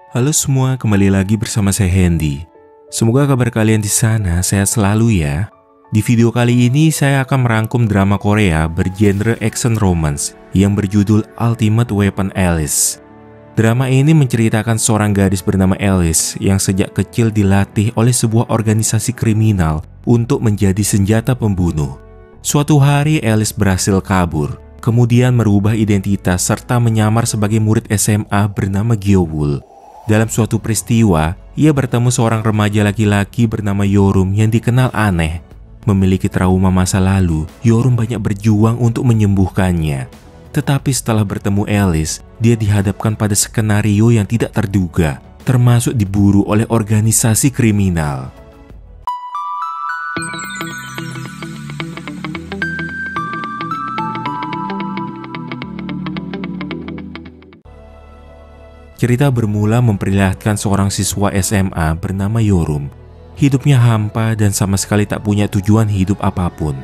Halo semua, kembali lagi bersama saya Hendy. Semoga kabar kalian di sana sehat selalu ya. Di video kali ini saya akan merangkum drama Korea bergenre action romance yang berjudul Ultimate Weapon Alice. Drama ini menceritakan seorang gadis bernama Alice yang sejak kecil dilatih oleh sebuah organisasi kriminal untuk menjadi senjata pembunuh. Suatu hari Alice berhasil kabur, kemudian merubah identitas serta menyamar sebagai murid SMA bernama Gyeowul. Dalam suatu peristiwa, ia bertemu seorang remaja laki-laki bernama Yorum yang dikenal aneh. Memiliki trauma masa lalu, Yorum banyak berjuang untuk menyembuhkannya. Tetapi setelah bertemu Alice, dia dihadapkan pada skenario yang tidak terduga, termasuk diburu oleh organisasi kriminal. Cerita bermula memperlihatkan seorang siswa SMA bernama Yorum. Hidupnya hampa dan sama sekali tak punya tujuan hidup apapun.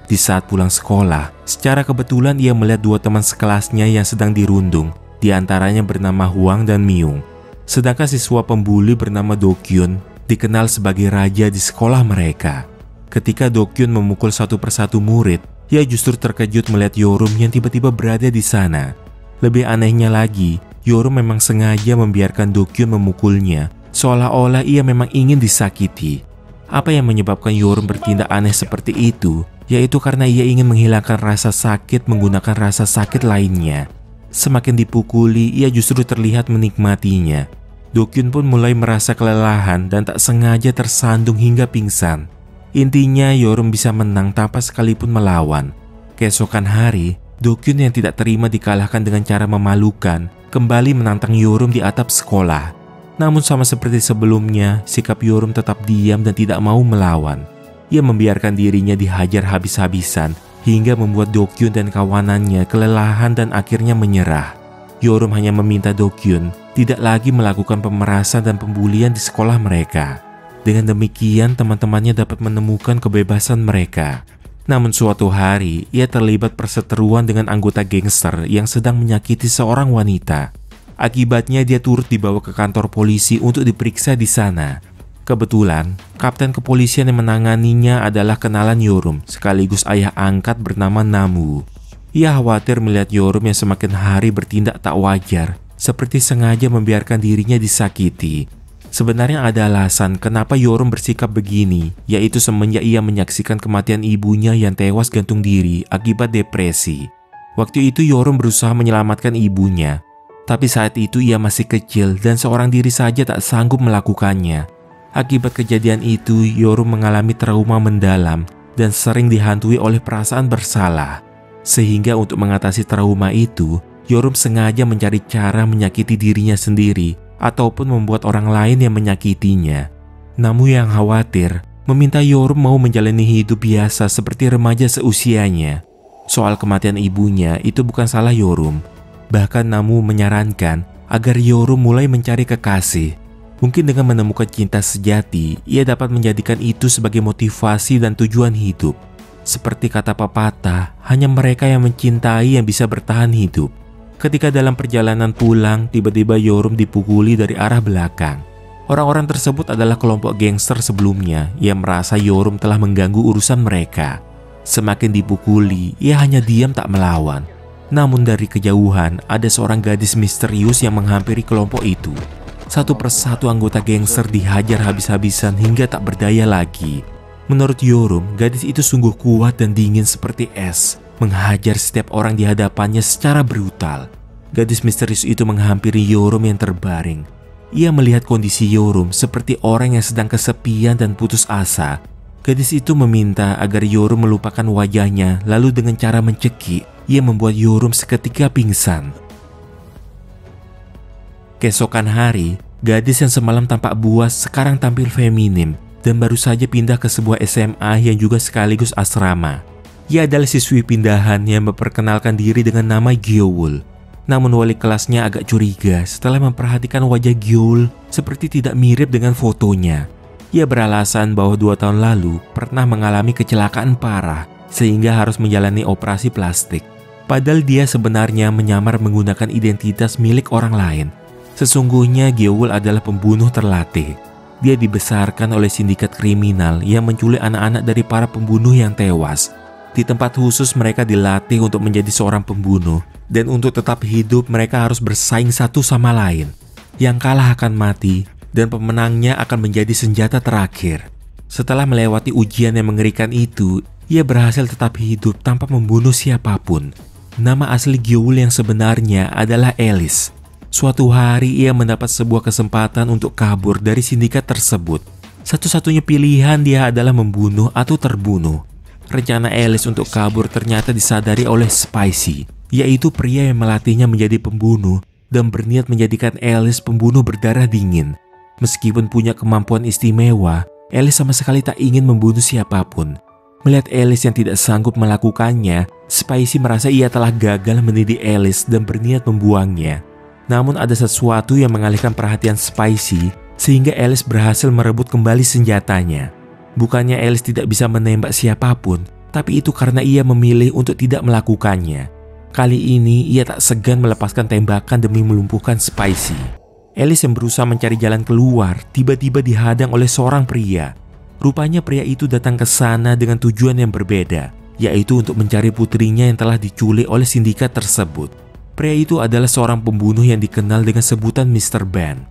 Di saat pulang sekolah, secara kebetulan ia melihat dua teman sekelasnya yang sedang dirundung, di antaranya bernama Hwang dan Myung. Sedangkan siswa pembuli bernama Do-kyun dikenal sebagai raja di sekolah mereka. Ketika Do-kyun memukul satu persatu murid, ia justru terkejut melihat Yorum yang tiba-tiba berada di sana. Lebih anehnya lagi, Yorum memang sengaja membiarkan Do-kyun memukulnya, seolah-olah ia memang ingin disakiti. Apa yang menyebabkan Yorum bertindak aneh seperti itu, yaitu karena ia ingin menghilangkan rasa sakit menggunakan rasa sakit lainnya. Semakin dipukuli, ia justru terlihat menikmatinya. Do-kyun pun mulai merasa kelelahan dan tak sengaja tersandung hingga pingsan. Intinya, Yorum bisa menang tanpa sekalipun melawan. Keesokan hari, Do-kyun yang tidak terima dikalahkan dengan cara memalukan, kembali menantang Yorum di atap sekolah. Namun sama seperti sebelumnya, sikap Yorum tetap diam dan tidak mau melawan. Ia membiarkan dirinya dihajar habis-habisan hingga membuat Do-kyun dan kawanannya kelelahan dan akhirnya menyerah. Yorum hanya meminta Do-kyun tidak lagi melakukan pemerasan dan pembulian di sekolah mereka. Dengan demikian, teman-temannya dapat menemukan kebebasan mereka. Namun suatu hari, ia terlibat perseteruan dengan anggota gangster yang sedang menyakiti seorang wanita. Akibatnya dia turut dibawa ke kantor polisi untuk diperiksa di sana. Kebetulan, kapten kepolisian yang menanganinya adalah kenalan Yorum, sekaligus ayah angkat bernama Namu. Ia khawatir melihat Yorum yang semakin hari bertindak tak wajar, seperti sengaja membiarkan dirinya disakiti. Sebenarnya ada alasan kenapa Yorum bersikap begini, yaitu semenjak ia menyaksikan kematian ibunya yang tewas gantung diri akibat depresi. Waktu itu Yorum berusaha menyelamatkan ibunya, tapi saat itu ia masih kecil dan seorang diri saja tak sanggup melakukannya. Akibat kejadian itu, Yorum mengalami trauma mendalam dan sering dihantui oleh perasaan bersalah. Sehingga untuk mengatasi trauma itu, Yorum sengaja mencari cara menyakiti dirinya sendiri ataupun membuat orang lain yang menyakitinya. Namun yang khawatir, meminta Yorum mau menjalani hidup biasa seperti remaja seusianya. Soal kematian ibunya itu bukan salah Yorum. Bahkan Namu menyarankan agar Yorum mulai mencari kekasih. Mungkin dengan menemukan cinta sejati, ia dapat menjadikan itu sebagai motivasi dan tujuan hidup. Seperti kata pepatah, hanya mereka yang mencintai yang bisa bertahan hidup. Ketika dalam perjalanan pulang, tiba-tiba Yorum dipukuli dari arah belakang. Orang-orang tersebut adalah kelompok gangster sebelumnya yang merasa Yorum telah mengganggu urusan mereka. Semakin dipukuli, ia hanya diam tak melawan. Namun dari kejauhan, ada seorang gadis misterius yang menghampiri kelompok itu. Satu persatu anggota gangster dihajar habis-habisan hingga tak berdaya lagi. Menurut Yorum, gadis itu sungguh kuat dan dingin seperti es, menghajar setiap orang di hadapannya secara brutal. Gadis misterius itu menghampiri Yorum yang terbaring. Ia melihat kondisi Yorum seperti orang yang sedang kesepian dan putus asa. Gadis itu meminta agar Yorum melupakan wajahnya, lalu dengan cara mencekik, ia membuat Yorum seketika pingsan. Keesokan hari, gadis yang semalam tampak buas sekarang tampil feminim dan baru saja pindah ke sebuah SMA yang juga sekaligus asrama. Ia adalah siswi pindahan yang memperkenalkan diri dengan nama Gyeowul. Namun wali kelasnya agak curiga setelah memperhatikan wajah Gyeowul seperti tidak mirip dengan fotonya. Ia beralasan bahwa 2 tahun lalu pernah mengalami kecelakaan parah sehingga harus menjalani operasi plastik. Padahal dia sebenarnya menyamar menggunakan identitas milik orang lain. Sesungguhnya Gyeol adalah pembunuh terlatih. Dia dibesarkan oleh sindikat kriminal yang menculik anak-anak dari para pembunuh yang tewas. Di tempat khusus mereka dilatih untuk menjadi seorang pembunuh, dan untuk tetap hidup mereka harus bersaing satu sama lain. Yang kalah akan mati, dan pemenangnya akan menjadi senjata terakhir. Setelah melewati ujian yang mengerikan itu, ia berhasil tetap hidup tanpa membunuh siapapun. Nama asli Gyeol yang sebenarnya adalah Alice. Suatu hari ia mendapat sebuah kesempatan untuk kabur dari sindikat tersebut. Satu-satunya pilihan dia adalah membunuh atau terbunuh. Rencana Alice untuk kabur ternyata disadari oleh Spicy, yaitu pria yang melatihnya menjadi pembunuh dan berniat menjadikan Alice pembunuh berdarah dingin. Meskipun punya kemampuan istimewa, Alice sama sekali tak ingin membunuh siapapun. Melihat Alice yang tidak sanggup melakukannya, Spicy merasa ia telah gagal mendidik Alice dan berniat membuangnya. Namun ada sesuatu yang mengalihkan perhatian Spicy sehingga Alice berhasil merebut kembali senjatanya. Bukannya Alice tidak bisa menembak siapapun, tapi itu karena ia memilih untuk tidak melakukannya. Kali ini ia tak segan melepaskan tembakan demi melumpuhkan Spicy. Alice yang berusaha mencari jalan keluar tiba-tiba dihadang oleh seorang pria. Rupanya pria itu datang ke sana dengan tujuan yang berbeda, yaitu untuk mencari putrinya yang telah diculik oleh sindikat tersebut. Pria itu adalah seorang pembunuh yang dikenal dengan sebutan Mr. Ben.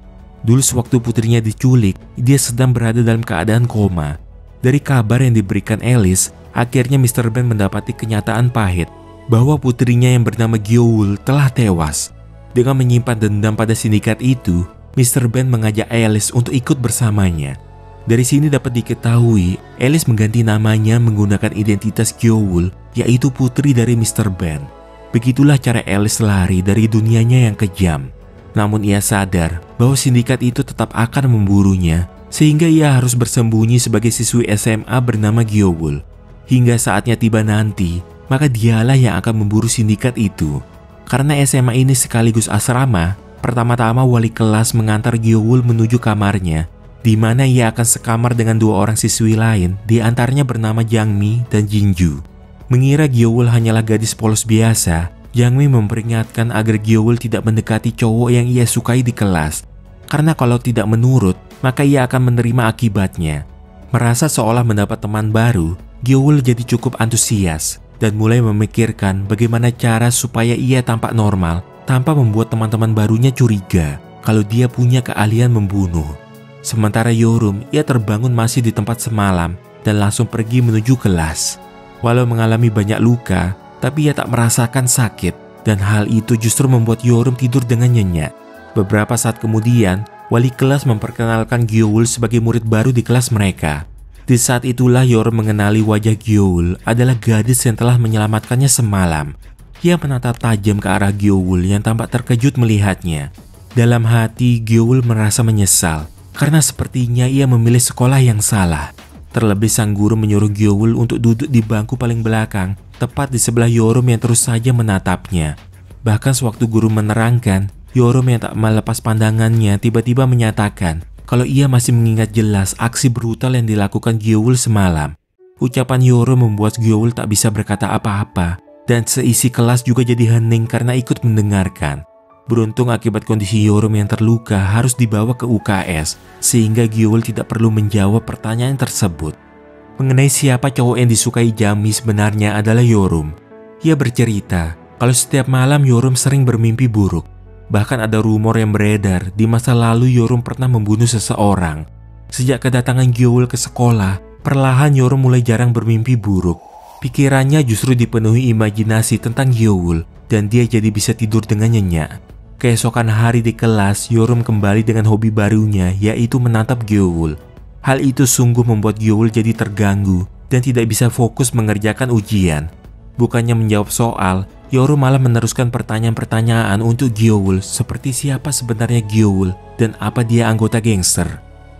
Dulu sewaktu putrinya diculik, dia sedang berada dalam keadaan koma. Dari kabar yang diberikan Alice, akhirnya Mr. Ben mendapati kenyataan pahit bahwa putrinya yang bernama Gyeol telah tewas. Dengan menyimpan dendam pada sindikat itu, Mr. Ben mengajak Alice untuk ikut bersamanya. Dari sini dapat diketahui, Alice mengganti namanya menggunakan identitas Gyeol, yaitu putri dari Mr. Ben. Begitulah cara Alice lari dari dunianya yang kejam. Namun ia sadar bahwa sindikat itu tetap akan memburunya, sehingga ia harus bersembunyi sebagai siswi SMA bernama Gyeol. Hingga saatnya tiba nanti, maka dialah yang akan memburu sindikat itu. Karena SMA ini sekaligus asrama, pertama-tama wali kelas mengantar Gyeol menuju kamarnya, di mana ia akan sekamar dengan dua orang siswi lain, di antaranya bernama Jangmi dan Jinju. Mengira Gyeol hanyalah gadis polos biasa, Jangmi memperingatkan agar Gyeol tidak mendekati cowok yang ia sukai di kelas. Karena kalau tidak menurut, maka ia akan menerima akibatnya. Merasa seolah mendapat teman baru, Gyeol jadi cukup antusias dan mulai memikirkan bagaimana cara supaya ia tampak normal tanpa membuat teman-teman barunya curiga kalau dia punya keahlian membunuh. Sementara Yorum, ia terbangun masih di tempat semalam dan langsung pergi menuju kelas. Walau mengalami banyak luka, tapi ia tak merasakan sakit, dan hal itu justru membuat Yorum tidur dengan nyenyak. Beberapa saat kemudian, wali kelas memperkenalkan Gyeol sebagai murid baru di kelas mereka. Di saat itulah Yorum mengenali wajah Gyeol adalah gadis yang telah menyelamatkannya semalam. Ia menatap tajam ke arah Gyeol yang tampak terkejut melihatnya. Dalam hati, Gyeol merasa menyesal, karena sepertinya ia memilih sekolah yang salah. Terlebih sang guru menyuruh Gyeol untuk duduk di bangku paling belakang, tepat di sebelah Yorum yang terus saja menatapnya. Bahkan sewaktu guru menerangkan, Yorum yang tak melepas pandangannya tiba-tiba menyatakan kalau ia masih mengingat jelas aksi brutal yang dilakukan Gyeol semalam. Ucapan Yorum membuat Gyeol tak bisa berkata apa-apa, dan seisi kelas juga jadi hening karena ikut mendengarkan. Beruntung akibat kondisi Yorum yang terluka harus dibawa ke UKS, sehingga Gyeol tidak perlu menjawab pertanyaan tersebut. Mengenai siapa cowok yang disukai Jangmi sebenarnya adalah Yorum. Ia bercerita kalau setiap malam Yorum sering bermimpi buruk. Bahkan ada rumor yang beredar di masa lalu Yorum pernah membunuh seseorang. Sejak kedatangan Gyeol ke sekolah, perlahan Yorum mulai jarang bermimpi buruk. Pikirannya justru dipenuhi imajinasi tentang Gyeol, dan dia jadi bisa tidur dengan nyenyak. Keesokan hari di kelas, Yorum kembali dengan hobi barunya, yaitu menatap Gyeol. Hal itu sungguh membuat Gyeol jadi terganggu dan tidak bisa fokus mengerjakan ujian. Bukannya menjawab soal, Yorum malah meneruskan pertanyaan-pertanyaan untuk Gyeol seperti siapa sebenarnya Gyeol dan apa dia anggota gangster.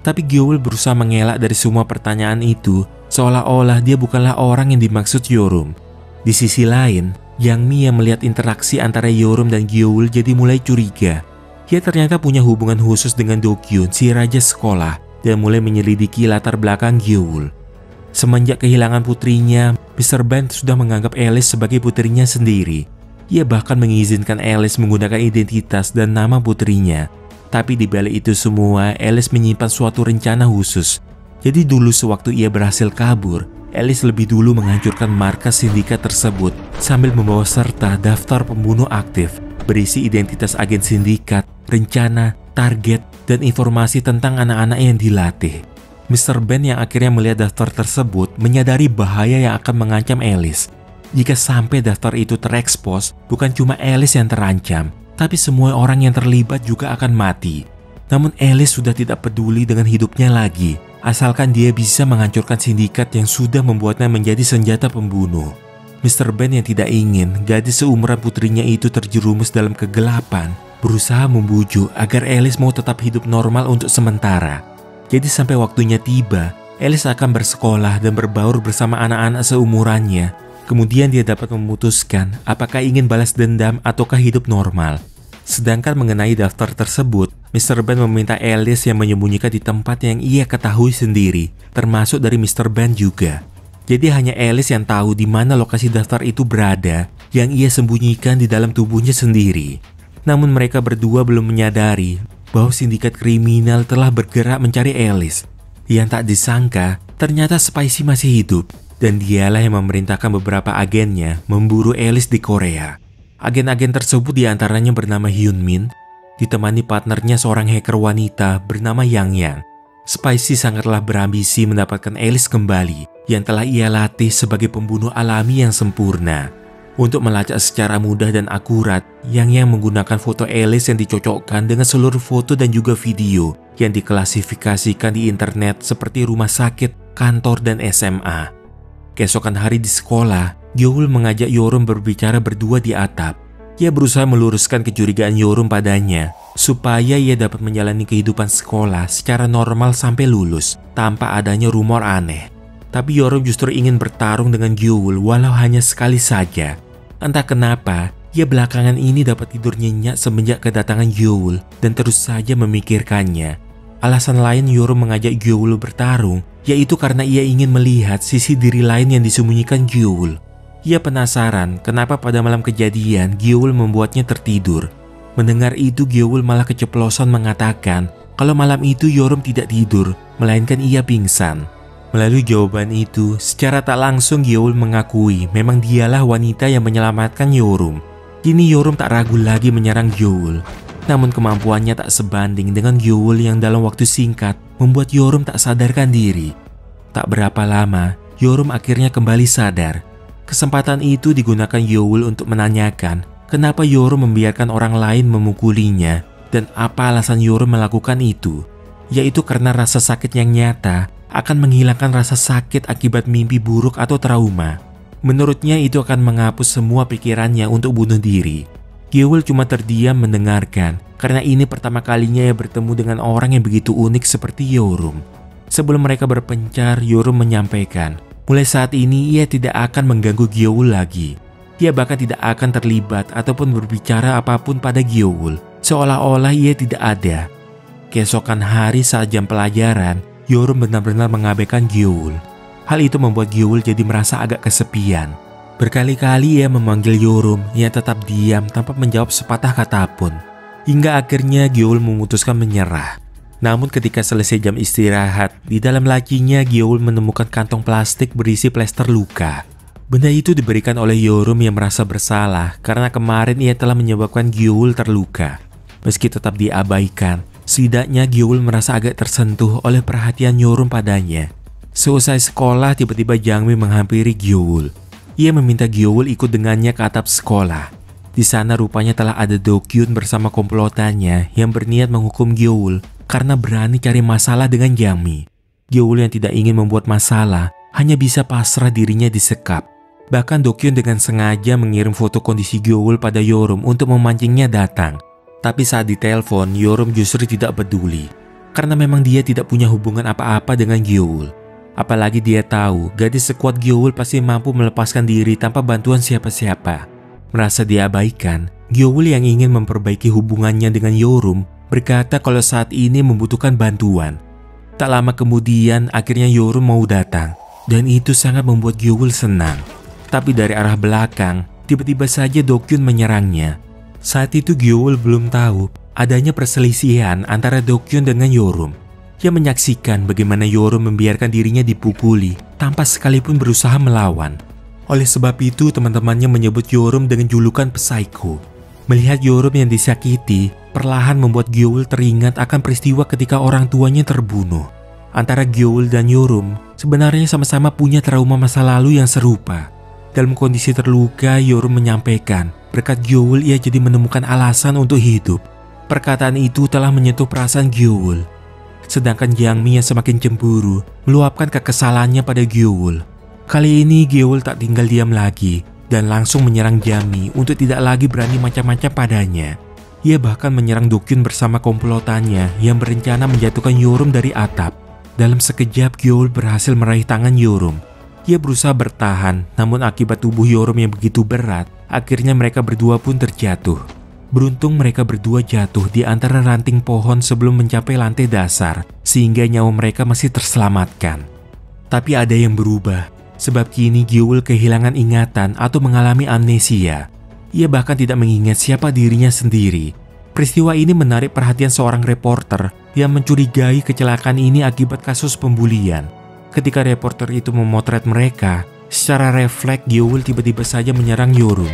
Tapi Gyeol berusaha mengelak dari semua pertanyaan itu, seolah-olah dia bukanlah orang yang dimaksud Yorum. Di sisi lain, Jangmi yang melihat interaksi antara Yorum dan Gyeol jadi mulai curiga. Ia ternyata punya hubungan khusus dengan Do-kyun, si raja sekolah, dan mulai menyelidiki latar belakang Gyeol. Semenjak kehilangan putrinya, Mr. Ben sudah menganggap Alice sebagai putrinya sendiri. Ia bahkan mengizinkan Alice menggunakan identitas dan nama putrinya. Tapi di balik itu semua, Alice menyimpan suatu rencana khusus. Jadi dulu sewaktu ia berhasil kabur, Alice lebih dulu menghancurkan markas sindikat tersebut sambil membawa serta daftar pembunuh aktif berisi identitas agen sindikat, rencana, target, dan informasi tentang anak-anak yang dilatih. Mr. Ben yang akhirnya melihat daftar tersebut menyadari bahaya yang akan mengancam Alice. Jika sampai daftar itu terekspos, bukan cuma Alice yang terancam, tapi semua orang yang terlibat juga akan mati. Namun Alice sudah tidak peduli dengan hidupnya lagi, asalkan dia bisa menghancurkan sindikat yang sudah membuatnya menjadi senjata pembunuh. Mr. Ben yang tidak ingin gadis seumuran putrinya itu terjerumus dalam kegelapan, berusaha membujuk agar Alice mau tetap hidup normal untuk sementara. Jadi sampai waktunya tiba, Alice akan bersekolah dan berbaur bersama anak-anak seumurannya. Kemudian dia dapat memutuskan apakah ingin balas dendam ataukah hidup normal. Sedangkan mengenai daftar tersebut, Mr. Ben meminta Alice yang menyembunyikan di tempat yang ia ketahui sendiri, termasuk dari Mr. Ben juga. Jadi hanya Alice yang tahu di mana lokasi daftar itu berada, yang ia sembunyikan di dalam tubuhnya sendiri. Namun mereka berdua belum menyadari bahwa sindikat kriminal telah bergerak mencari Alice. Yang tak disangka, ternyata Spicy masih hidup. Dan dialah yang memerintahkan beberapa agennya memburu Alice di Korea. Agen-agen tersebut diantaranya bernama Hyun Min, ditemani partnernya seorang hacker wanita bernama Yang Yang. Spicy sangatlah berambisi mendapatkan Alice kembali yang telah ia latih sebagai pembunuh alami yang sempurna. Untuk melacak secara mudah dan akurat, Yang Yang menggunakan foto Alice yang dicocokkan dengan seluruh foto dan juga video yang diklasifikasikan di internet seperti rumah sakit, kantor, dan SMA. Keesokan hari di sekolah, Gyeol mengajak Yorum berbicara berdua di atap. Ia berusaha meluruskan kecurigaan Yorum padanya, supaya ia dapat menjalani kehidupan sekolah secara normal sampai lulus, tanpa adanya rumor aneh. Tapi Yorum justru ingin bertarung dengan Gyeol walau hanya sekali saja. Entah kenapa, ia belakangan ini dapat tidur nyenyak semenjak kedatangan Gyeol dan terus saja memikirkannya. Alasan lain Yorum mengajak Gyeol bertarung, yaitu karena ia ingin melihat sisi diri lain yang disembunyikan Gyeol. Ia penasaran kenapa pada malam kejadian Gyeol membuatnya tertidur. Mendengar itu Gyeol malah keceplosan mengatakan kalau malam itu Yorum tidak tidur, melainkan ia pingsan. Melalui jawaban itu, secara tak langsung Gyeol mengakui memang dialah wanita yang menyelamatkan Yorum. Kini Yorum tak ragu lagi menyerang Gyeol. Namun kemampuannya tak sebanding dengan Gyeol yang dalam waktu singkat membuat Yorum tak sadarkan diri. Tak berapa lama, Yorum akhirnya kembali sadar. Kesempatan itu digunakan Gyeol untuk menanyakan kenapa Yorum membiarkan orang lain memukulinya dan apa alasan Yorum melakukan itu. Yaitu karena rasa sakit yang nyata akan menghilangkan rasa sakit akibat mimpi buruk atau trauma. Menurutnya itu akan menghapus semua pikirannya untuk bunuh diri. Gyeol cuma terdiam mendengarkan karena ini pertama kalinya ia bertemu dengan orang yang begitu unik seperti Yorum. Sebelum mereka berpencar, Yorum menyampaikan, mulai saat ini ia tidak akan mengganggu Gyeol lagi. Ia bahkan tidak akan terlibat ataupun berbicara apapun pada Gyeol, seolah-olah ia tidak ada. Keesokan hari saat jam pelajaran, Yorum benar-benar mengabaikan Gyeol. Hal itu membuat Gyeol jadi merasa agak kesepian. Berkali-kali ia memanggil Yorum yang tetap diam tanpa menjawab sepatah kata pun. Hingga akhirnya Gyeol memutuskan menyerah. Namun ketika selesai jam istirahat, di dalam lacinya Gyeol menemukan kantong plastik berisi plester luka. Benda itu diberikan oleh Yorum yang merasa bersalah karena kemarin ia telah menyebabkan Gyeol terluka. Meski tetap diabaikan, setidaknya Gyeol merasa agak tersentuh oleh perhatian Yorum padanya. Seusai sekolah, tiba-tiba Jangmi menghampiri Gyeol. Ia meminta Gyeol ikut dengannya ke atap sekolah. Di sana rupanya telah ada Do-kyun bersama komplotannya yang berniat menghukum Gyeol karena berani cari masalah dengan Jangmi. Gyeol yang tidak ingin membuat masalah hanya bisa pasrah dirinya disekap. Bahkan Do-kyun dengan sengaja mengirim foto kondisi Gyeol pada Yorum untuk memancingnya datang. Tapi saat ditelepon, Yorum justru tidak peduli karena memang dia tidak punya hubungan apa-apa dengan Gyeol. Apalagi dia tahu gadis sekuat Gyeol pasti mampu melepaskan diri tanpa bantuan siapa-siapa. Merasa diabaikan, Gyeol yang ingin memperbaiki hubungannya dengan Yorum berkata kalau saat ini membutuhkan bantuan. Tak lama kemudian akhirnya Yorum mau datang dan itu sangat membuat Gyeol senang. Tapi dari arah belakang, tiba-tiba saja Do-kyun menyerangnya. Saat itu Gyeol belum tahu adanya perselisihan antara Dokyeon dengan Yorum. Ia menyaksikan bagaimana Yorum membiarkan dirinya dipukuli tanpa sekalipun berusaha melawan. Oleh sebab itu, teman-temannya menyebut Yorum dengan julukan Psycho. Melihat Yorum yang disakiti, perlahan membuat Gyeol teringat akan peristiwa ketika orang tuanya terbunuh. Antara Gyeol dan Yorum sebenarnya sama-sama punya trauma masa lalu yang serupa. Dalam kondisi terluka, Yorum menyampaikan berkat Gyeol ia jadi menemukan alasan untuk hidup. Perkataan itu telah menyentuh perasaan Gyeol. Sedangkan Jangmi yang semakin cemburu meluapkan kekesalannya pada Gyeol. Kali ini Gyeol tak tinggal diam lagi dan langsung menyerang Jangmi untuk tidak lagi berani macam-macam padanya. Ia bahkan menyerang Dokyeon bersama komplotannya yang berencana menjatuhkan Yorum dari atap. Dalam sekejap Gyeol berhasil meraih tangan Yorum. Ia berusaha bertahan, namun akibat tubuh Yorum yang begitu berat, akhirnya mereka berdua pun terjatuh. Beruntung mereka berdua jatuh di antara ranting pohon sebelum mencapai lantai dasar, sehingga nyawa mereka masih terselamatkan. Tapi ada yang berubah, sebab kini Gyeol kehilangan ingatan atau mengalami amnesia. Ia bahkan tidak mengingat siapa dirinya sendiri. Peristiwa ini menarik perhatian seorang reporter yang mencurigai kecelakaan ini akibat kasus pembulian. Ketika reporter itu memotret mereka, secara refleks Gyeol tiba-tiba saja menyerang Yorum.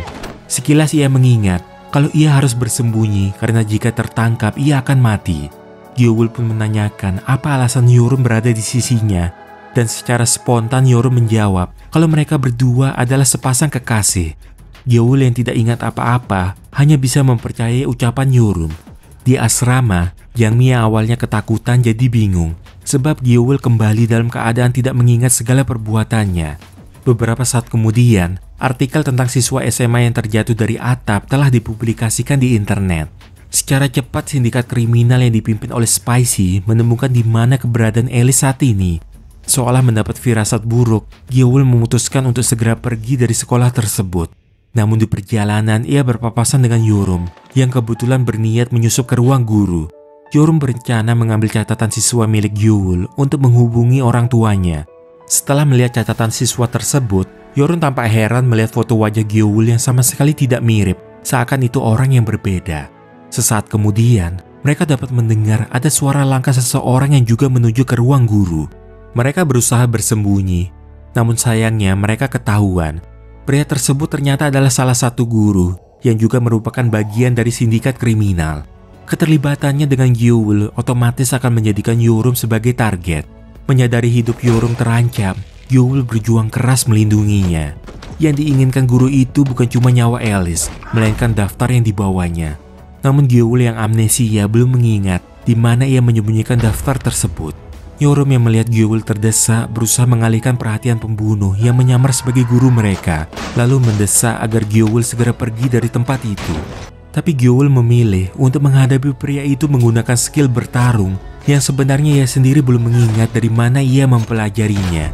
Sekilas ia mengingat kalau ia harus bersembunyi karena jika tertangkap ia akan mati. Gyeol pun menanyakan apa alasan Yorum berada di sisinya, dan secara spontan Yorum menjawab kalau mereka berdua adalah sepasang kekasih. Gyeol yang tidak ingat apa-apa hanya bisa mempercayai ucapan Yorum. Di asrama, Jangmi yang awalnya ketakutan jadi bingung sebab Gyeol kembali dalam keadaan tidak mengingat segala perbuatannya. Beberapa saat kemudian, artikel tentang siswa SMA yang terjatuh dari atap telah dipublikasikan di internet. Secara cepat, sindikat kriminal yang dipimpin oleh Spicy menemukan di mana keberadaan Alice saat ini. Seolah mendapat firasat buruk, Gyeol memutuskan untuk segera pergi dari sekolah tersebut. Namun di perjalanan ia berpapasan dengan Yorum yang kebetulan berniat menyusup ke ruang guru. Yorum berencana mengambil catatan siswa milik Gyeol untuk menghubungi orang tuanya. Setelah melihat catatan siswa tersebut, Yorum tampak heran melihat foto wajah Gyeol yang sama sekali tidak mirip, seakan itu orang yang berbeda. Sesaat kemudian, mereka dapat mendengar ada suara langkah seseorang yang juga menuju ke ruang guru. Mereka berusaha bersembunyi, namun sayangnya mereka ketahuan. Pria tersebut ternyata adalah salah satu guru yang juga merupakan bagian dari sindikat kriminal. Keterlibatannya dengan Gyeol otomatis akan menjadikan Yorum sebagai target. Menyadari hidup Yorum terancam, Gyeol berjuang keras melindunginya. Yang diinginkan guru itu bukan cuma nyawa Alice, melainkan daftar yang dibawanya. Namun Gyeol yang amnesia belum mengingat di mana ia menyembunyikan daftar tersebut. Yorum yang melihat Gyeol terdesak berusaha mengalihkan perhatian pembunuh yang menyamar sebagai guru mereka, lalu mendesak agar Gyeol segera pergi dari tempat itu. Tapi Gyeol memilih untuk menghadapi pria itu menggunakan skill bertarung yang sebenarnya ia sendiri belum mengingat dari mana ia mempelajarinya.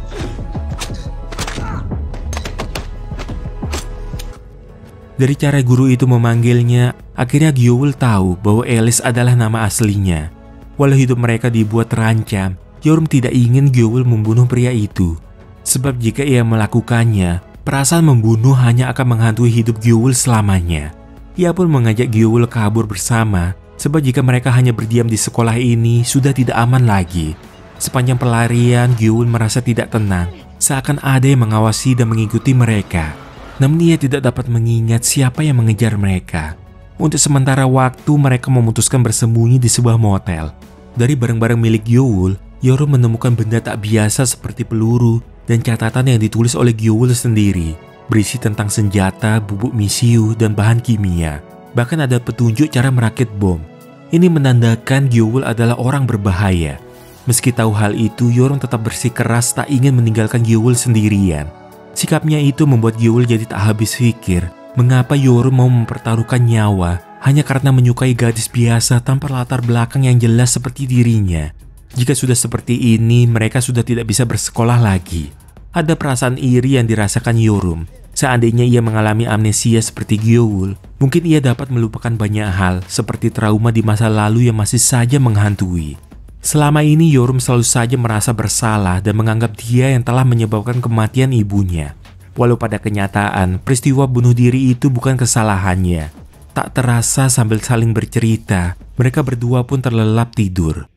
Dari cara guru itu memanggilnya, akhirnya Gyeol tahu bahwa Alice adalah nama aslinya. Walau hidup mereka dibuat terancam, Yorum tidak ingin Gyeol membunuh pria itu. Sebab jika ia melakukannya, perasaan membunuh hanya akan menghantui hidup Gyeol selamanya. Ia pun mengajak Gyeol kabur bersama, sebab jika mereka hanya berdiam di sekolah ini sudah tidak aman lagi. Sepanjang pelarian, Gyeol merasa tidak tenang, seakan ada yang mengawasi dan mengikuti mereka. Namun ia tidak dapat mengingat siapa yang mengejar mereka. Untuk sementara waktu, mereka memutuskan bersembunyi di sebuah motel. Dari barang-barang milik Gyeol, Yorum menemukan benda tak biasa seperti peluru dan catatan yang ditulis oleh Gyeol sendiri, berisi tentang senjata, bubuk misiu, dan bahan kimia. Bahkan ada petunjuk cara merakit bom. Ini menandakan Gyeol adalah orang berbahaya. Meski tahu hal itu, Yorum tetap bersikeras tak ingin meninggalkan Gyeol sendirian. Sikapnya itu membuat Gyeol jadi tak habis pikir mengapa Yorum mau mempertaruhkan nyawa hanya karena menyukai gadis biasa tanpa latar belakang yang jelas seperti dirinya. Jika sudah seperti ini, mereka sudah tidak bisa bersekolah lagi. Ada perasaan iri yang dirasakan Yorum. Seandainya ia mengalami amnesia seperti Gyeol, mungkin ia dapat melupakan banyak hal seperti trauma di masa lalu yang masih saja menghantui. Selama ini Yorum selalu saja merasa bersalah dan menganggap dia yang telah menyebabkan kematian ibunya. Walau pada kenyataan, peristiwa bunuh diri itu bukan kesalahannya. Tak terasa sambil saling bercerita, mereka berdua pun terlelap tidur.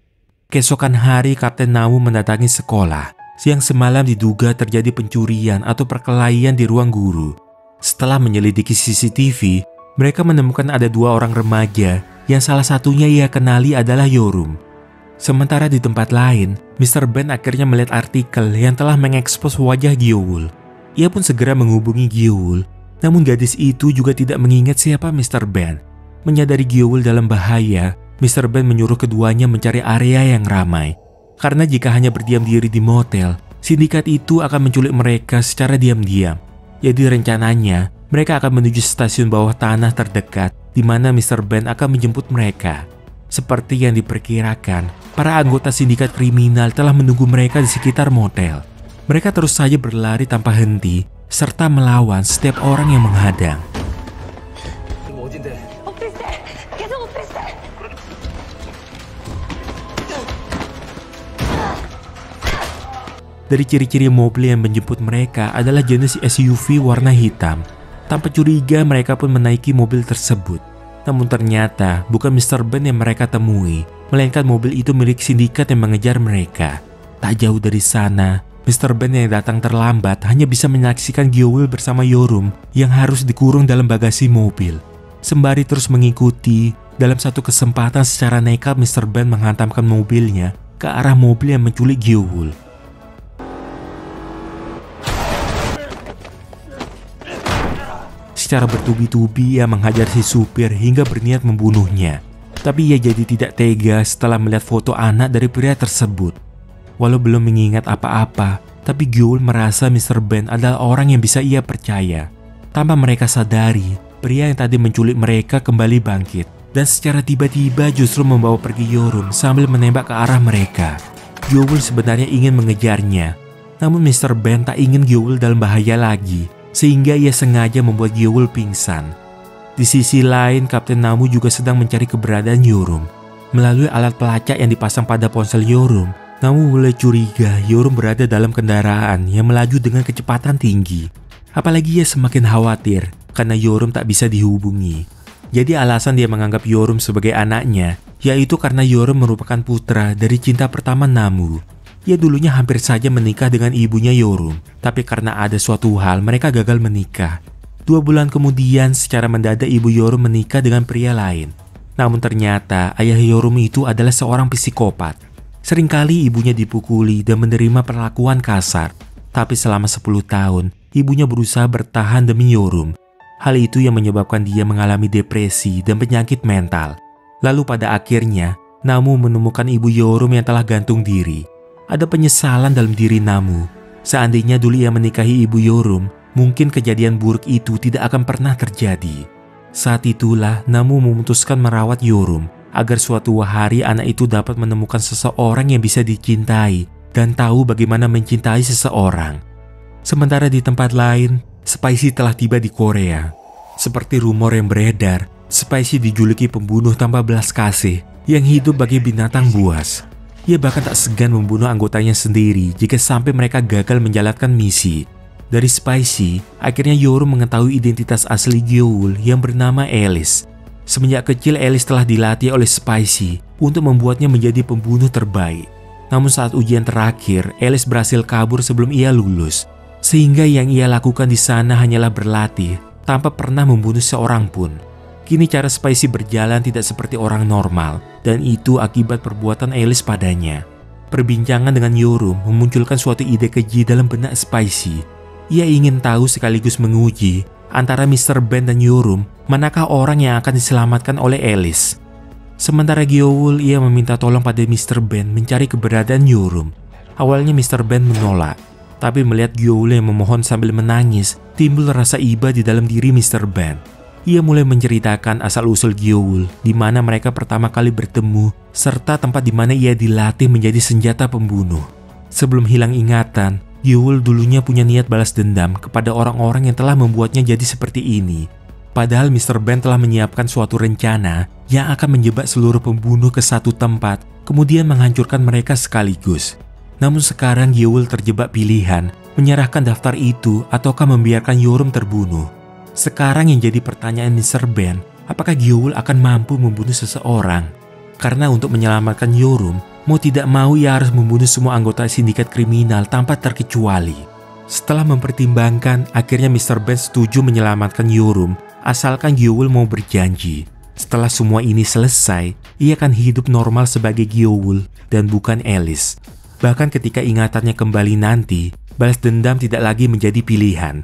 Keesokan hari Kapten Namu mendatangi sekolah. Siang semalam diduga terjadi pencurian atau perkelahian di ruang guru. Setelah menyelidiki CCTV, mereka menemukan ada 2 orang remaja yang salah satunya ia kenali adalah Yorum. Sementara di tempat lain, Mr. Ben akhirnya melihat artikel yang telah mengekspos wajah Gyeowul. Ia pun segera menghubungi Gyeowul, namun gadis itu juga tidak mengingat siapa Mr. Ben. Menyadari Gyeowul dalam bahaya, Mr. Ben menyuruh keduanya mencari area yang ramai. Karena jika hanya berdiam diri di motel, sindikat itu akan menculik mereka secara diam-diam. Jadi rencananya, mereka akan menuju stasiun bawah tanah terdekat di mana Mr. Ben akan menjemput mereka. Seperti yang diperkirakan, para anggota sindikat kriminal telah menunggu mereka di sekitar motel. Mereka terus saja berlari tanpa henti, serta melawan setiap orang yang menghadang. Dari ciri-ciri mobil yang menjemput mereka adalah jenis SUV warna hitam. Tanpa curiga mereka pun menaiki mobil tersebut. Namun ternyata bukan Mr. Ben yang mereka temui, melainkan mobil itu milik sindikat yang mengejar mereka. Tak jauh dari sana, Mr. Ben yang datang terlambat hanya bisa menyaksikan Gyeowul bersama Yorum yang harus dikurung dalam bagasi mobil. Sembari terus mengikuti, dalam satu kesempatan secara nekat Mr. Ben menghantamkan mobilnya ke arah mobil yang menculik Gyeowul. Secara bertubi-tubi ia menghajar si supir hingga berniat membunuhnya. Tapi ia jadi tidak tega setelah melihat foto anak dari pria tersebut. Walau belum mengingat apa-apa, tapi Gyeowul merasa Mr. Ben adalah orang yang bisa ia percaya. Tanpa mereka sadari, pria yang tadi menculik mereka kembali bangkit. Dan secara tiba-tiba justru membawa pergi Yorum sambil menembak ke arah mereka. Gyeowul sebenarnya ingin mengejarnya. Namun Mr. Ben tak ingin Gyeowul dalam bahaya lagi, sehingga ia sengaja membuat Gyeowul pingsan. Di sisi lain, Kapten Namu juga sedang mencari keberadaan Yorum. Melalui alat pelacak yang dipasang pada ponsel Yorum, Namu mulai curiga Yorum berada dalam kendaraan yang melaju dengan kecepatan tinggi. Apalagi ia semakin khawatir karena Yorum tak bisa dihubungi. Jadi alasan dia menganggap Yorum sebagai anaknya, yaitu karena Yorum merupakan putra dari cinta pertama Namu. Ia dulunya hampir saja menikah dengan ibunya Yorum, tapi karena ada suatu hal mereka gagal menikah. 2 bulan kemudian secara mendadak ibu Yorum menikah dengan pria lain. Namun ternyata ayah Yorum itu adalah seorang psikopat. Seringkali ibunya dipukuli dan menerima perlakuan kasar. Tapi selama 10 tahun, ibunya berusaha bertahan demi Yorum. Hal itu yang menyebabkan dia mengalami depresi dan penyakit mental. Lalu pada akhirnya, Namu menemukan ibu Yorum yang telah gantung diri. Ada penyesalan dalam diri Namu. Seandainya dulu ia menikahi ibu Yorum, mungkin kejadian buruk itu tidak akan pernah terjadi. Saat itulah Namu memutuskan merawat Yorum, agar suatu hari anak itu dapat menemukan seseorang yang bisa dicintai dan tahu bagaimana mencintai seseorang. Sementara di tempat lain, Spicy telah tiba di Korea. Seperti rumor yang beredar, Spicy dijuluki pembunuh tanpa belas kasih yang hidup bagi binatang buas. Ia bahkan tak segan membunuh anggotanya sendiri jika sampai mereka gagal menjalankan misi. Dari Spicy, akhirnya Yorum mengetahui identitas asli Gyeowul yang bernama Alice. Semenjak kecil Alice telah dilatih oleh Spicy untuk membuatnya menjadi pembunuh terbaik. Namun saat ujian terakhir, Alice berhasil kabur sebelum ia lulus. Sehingga yang ia lakukan di sana hanyalah berlatih tanpa pernah membunuh seorang pun. Kini cara Spicy berjalan tidak seperti orang normal, dan itu akibat perbuatan Alice padanya. Perbincangan dengan Yorum memunculkan suatu ide keji dalam benak Spicy. Ia ingin tahu sekaligus menguji antara Mr. Ben dan Yorum manakah orang yang akan diselamatkan oleh Alice. Sementara Gyeowul ia meminta tolong pada Mr. Ben mencari keberadaan Yorum. Awalnya Mr. Ben menolak, tapi melihat Gyeowul yang memohon sambil menangis, timbul rasa iba di dalam diri Mr. Ben. Ia mulai menceritakan asal-usul Gyeowul, di mana mereka pertama kali bertemu, serta tempat di mana ia dilatih menjadi senjata pembunuh. Sebelum hilang ingatan, Gyeowul dulunya punya niat balas dendam kepada orang-orang yang telah membuatnya jadi seperti ini. Padahal Mr. Ben telah menyiapkan suatu rencana yang akan menjebak seluruh pembunuh ke satu tempat, kemudian menghancurkan mereka sekaligus. Namun sekarang Gyeowul terjebak pilihan, menyerahkan daftar itu ataukah membiarkan Yorum terbunuh. Sekarang yang jadi pertanyaan Mr. Ben, apakah Gyoul akan mampu membunuh seseorang? Karena untuk menyelamatkan Yorum, mau tidak mau ia harus membunuh semua anggota sindikat kriminal tanpa terkecuali. Setelah mempertimbangkan, akhirnya Mr. Ben setuju menyelamatkan Yorum, asalkan Gyoul mau berjanji. Setelah semua ini selesai, ia akan hidup normal sebagai Gyoul dan bukan Alice. Bahkan ketika ingatannya kembali nanti, balas dendam tidak lagi menjadi pilihan.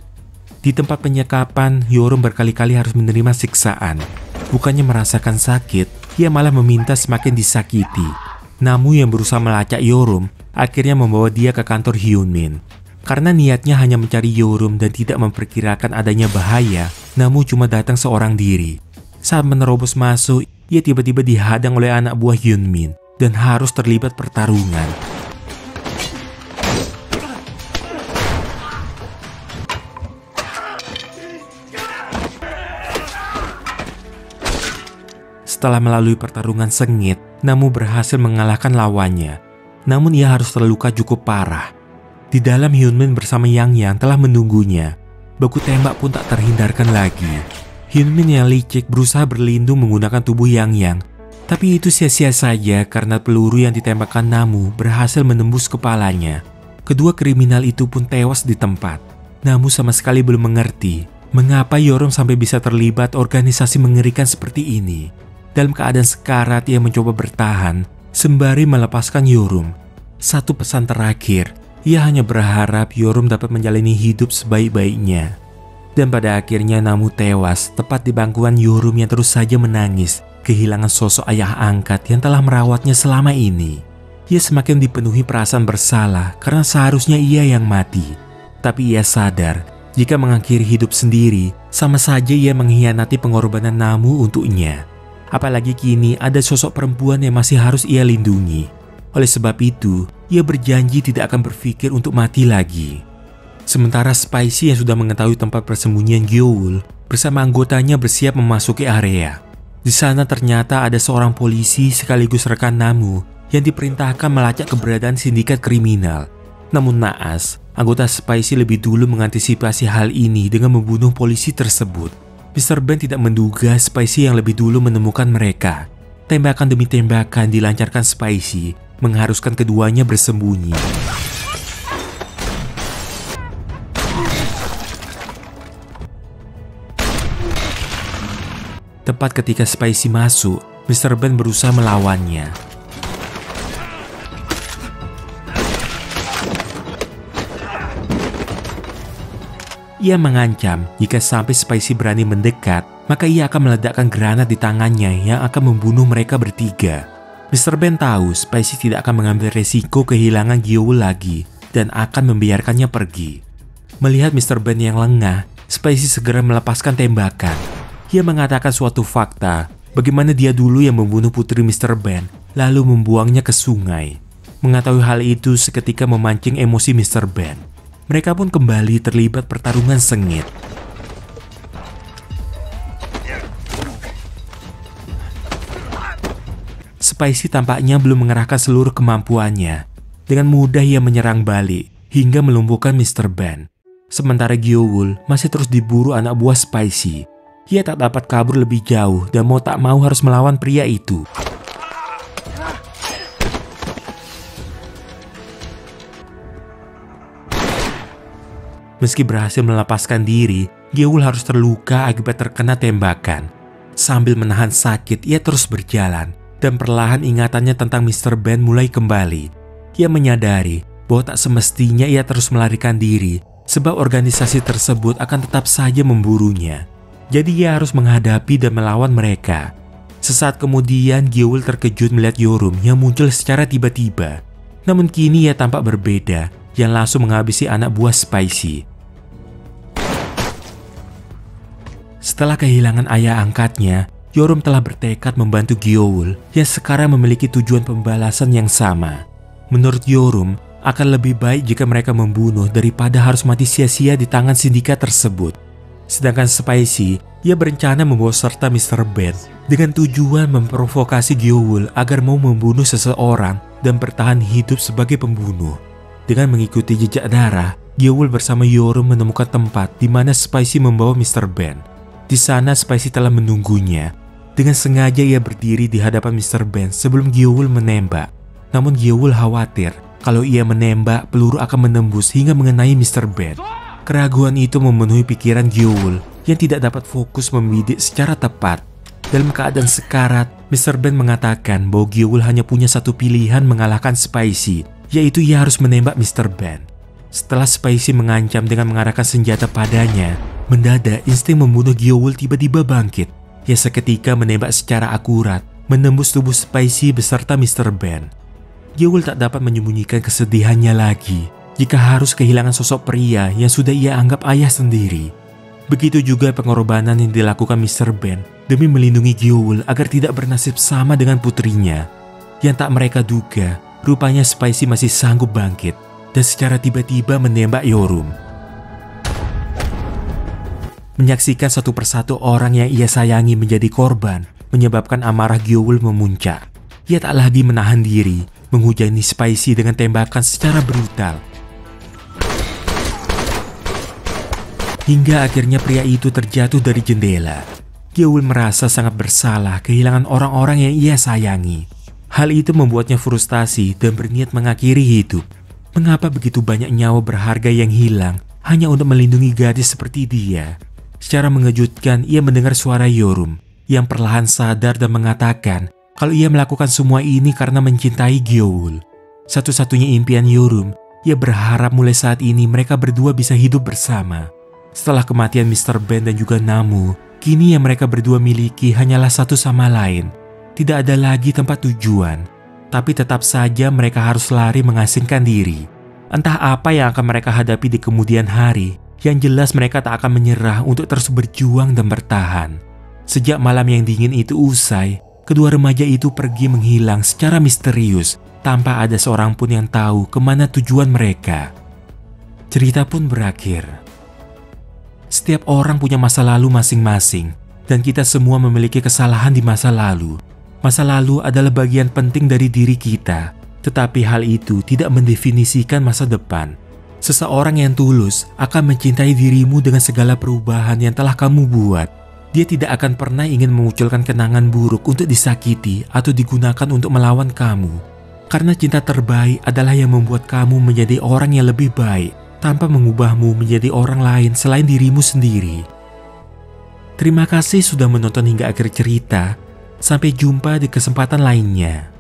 Di tempat penyekapan, Yorum berkali-kali harus menerima siksaan. Bukannya merasakan sakit, ia malah meminta semakin disakiti. Namu yang berusaha melacak Yorum akhirnya membawa dia ke kantor Hyunmin. Karena niatnya hanya mencari Yorum dan tidak memperkirakan adanya bahaya, Namu cuma datang seorang diri. Saat menerobos masuk, ia tiba-tiba dihadang oleh anak buah Hyunmin dan harus terlibat pertarungan. Setelah melalui pertarungan sengit, Namu berhasil mengalahkan lawannya. Namun ia harus terluka cukup parah. Di dalam, Hyunmin bersama Yang Yang telah menunggunya. Baku tembak pun tak terhindarkan lagi. Hyunmin yang licik berusaha berlindung menggunakan tubuh Yang Yang. Tapi itu sia-sia saja karena peluru yang ditembakkan Namu berhasil menembus kepalanya. Kedua kriminal itu pun tewas di tempat. Namu sama sekali belum mengerti mengapa Yorum sampai bisa terlibat organisasi mengerikan seperti ini. Dalam keadaan sekarat, ia mencoba bertahan sembari melepaskan Yorum. Satu pesan terakhir, ia hanya berharap Yorum dapat menjalani hidup sebaik-baiknya. Dan pada akhirnya Namu tewas tepat di bangkuan Yorum yang terus saja menangis, kehilangan sosok ayah angkat yang telah merawatnya selama ini. Ia semakin dipenuhi perasaan bersalah karena seharusnya ia yang mati. Tapi ia sadar, jika mengakhiri hidup sendiri, sama saja ia mengkhianati pengorbanan Namu untuknya. Apalagi kini ada sosok perempuan yang masih harus ia lindungi. Oleh sebab itu, ia berjanji tidak akan berpikir untuk mati lagi. Sementara Spicy yang sudah mengetahui tempat persembunyian Gyoul bersama anggotanya bersiap memasuki area. Di sana ternyata ada seorang polisi sekaligus rekan Namu yang diperintahkan melacak keberadaan sindikat kriminal. Namun naas, anggota Spicy lebih dulu mengantisipasi hal ini dengan membunuh polisi tersebut. Mr. Ben tidak menduga Spicy yang lebih dulu menemukan mereka. Tembakan demi tembakan dilancarkan Spicy, mengharuskan keduanya bersembunyi. Tepat ketika Spicy masuk, Mr. Ben berusaha melawannya. Ia mengancam jika sampai Spicy berani mendekat, maka ia akan meledakkan granat di tangannya yang akan membunuh mereka bertiga. Mr. Ben tahu Spicy tidak akan mengambil resiko kehilangan Gyoul lagi dan akan membiarkannya pergi. Melihat Mr. Ben yang lengah, Spicy segera melepaskan tembakan. Ia mengatakan suatu fakta, bagaimana dia dulu yang membunuh putri Mr. Ben lalu membuangnya ke sungai. Mengetahui hal itu seketika memancing emosi Mr. Ben. Mereka pun kembali terlibat pertarungan sengit. Spicy tampaknya belum mengerahkan seluruh kemampuannya. Dengan mudah ia menyerang balik hingga melumpuhkan Mr. Ben. Sementara Gyoul masih terus diburu anak buah Spicy. Ia tak dapat kabur lebih jauh dan mau tak mau harus melawan pria itu. Meski berhasil melepaskan diri, Gyoul harus terluka akibat terkena tembakan. Sambil menahan sakit, ia terus berjalan dan perlahan ingatannya tentang Mr. Ben mulai kembali. Ia menyadari bahwa tak semestinya ia terus melarikan diri sebab organisasi tersebut akan tetap saja memburunya. Jadi ia harus menghadapi dan melawan mereka. Sesaat kemudian Gyoul terkejut melihat Yorum yang muncul secara tiba-tiba. Namun kini ia tampak berbeda, yang langsung menghabisi anak buah Spicy. Setelah kehilangan ayah angkatnya, Yorum telah bertekad membantu Gyoul yang sekarang memiliki tujuan pembalasan yang sama. Menurut Yorum, akan lebih baik jika mereka membunuh daripada harus mati sia-sia di tangan sindikat tersebut. Sedangkan Spicy, ia berencana membawa serta Mr. Ben dengan tujuan memprovokasi Gyoul agar mau membunuh seseorang dan bertahan hidup sebagai pembunuh. Dengan mengikuti jejak darah, Gyoul bersama Yorum menemukan tempat di mana Spicy membawa Mr. Ben. Di sana Spicy telah menunggunya. Dengan sengaja ia berdiri di hadapan Mr. Ben sebelum Gyeowul menembak. Namun Gyeowul khawatir kalau ia menembak, peluru akan menembus hingga mengenai Mr. Ben. Keraguan itu memenuhi pikiran Gyeowul yang tidak dapat fokus membidik secara tepat. Dalam keadaan sekarat, Mr. Ben mengatakan bahwa Gyeowul hanya punya satu pilihan mengalahkan Spicy, yaitu ia harus menembak Mr. Ben. Setelah Spicy mengancam dengan mengarahkan senjata padanya, mendadak insting membunuh Gyeowul tiba-tiba bangkit. Ia seketika menembak secara akurat, menembus tubuh Spicy beserta Mr. Ben. Gyeowul tak dapat menyembunyikan kesedihannya lagi jika harus kehilangan sosok pria yang sudah ia anggap ayah sendiri. Begitu juga pengorbanan yang dilakukan Mr. Ben demi melindungi Gyeowul agar tidak bernasib sama dengan putrinya. Yang tak mereka duga, rupanya Spicy masih sanggup bangkit dan secara tiba-tiba menembak Yorum. Menyaksikan satu persatu orang yang ia sayangi menjadi korban menyebabkan amarah Gyeowul memuncak. Ia tak lagi menahan diri, menghujani Spicy dengan tembakan secara brutal. Hingga akhirnya pria itu terjatuh dari jendela. Gyeowul merasa sangat bersalah kehilangan orang-orang yang ia sayangi. Hal itu membuatnya frustasi dan berniat mengakhiri hidup. Mengapa begitu banyak nyawa berharga yang hilang hanya untuk melindungi gadis seperti dia? Secara mengejutkan, ia mendengar suara Yorum yang perlahan sadar dan mengatakan kalau ia melakukan semua ini karena mencintai Gyeowul. Satu-satunya impian Yorum, ia berharap mulai saat ini mereka berdua bisa hidup bersama. Setelah kematian Mr. Ben dan juga Namu, kini yang mereka berdua miliki hanyalah satu sama lain. Tidak ada lagi tempat tujuan, tapi tetap saja mereka harus lari mengasingkan diri. Entah apa yang akan mereka hadapi di kemudian hari, yang jelas mereka tak akan menyerah untuk terus berjuang dan bertahan. Sejak malam yang dingin itu usai, kedua remaja itu pergi menghilang secara misterius tanpa ada seorang pun yang tahu kemana tujuan mereka. Cerita pun berakhir. Setiap orang punya masa lalu masing-masing, dan kita semua memiliki kesalahan di masa lalu. Masa lalu adalah bagian penting dari diri kita, tetapi hal itu tidak mendefinisikan masa depan. Seseorang yang tulus akan mencintai dirimu dengan segala perubahan yang telah kamu buat. Dia tidak akan pernah ingin memunculkan kenangan buruk untuk disakiti atau digunakan untuk melawan kamu. Karena cinta terbaik adalah yang membuat kamu menjadi orang yang lebih baik tanpa mengubahmu menjadi orang lain selain dirimu sendiri. Terima kasih sudah menonton hingga akhir cerita. Sampai jumpa di kesempatan lainnya.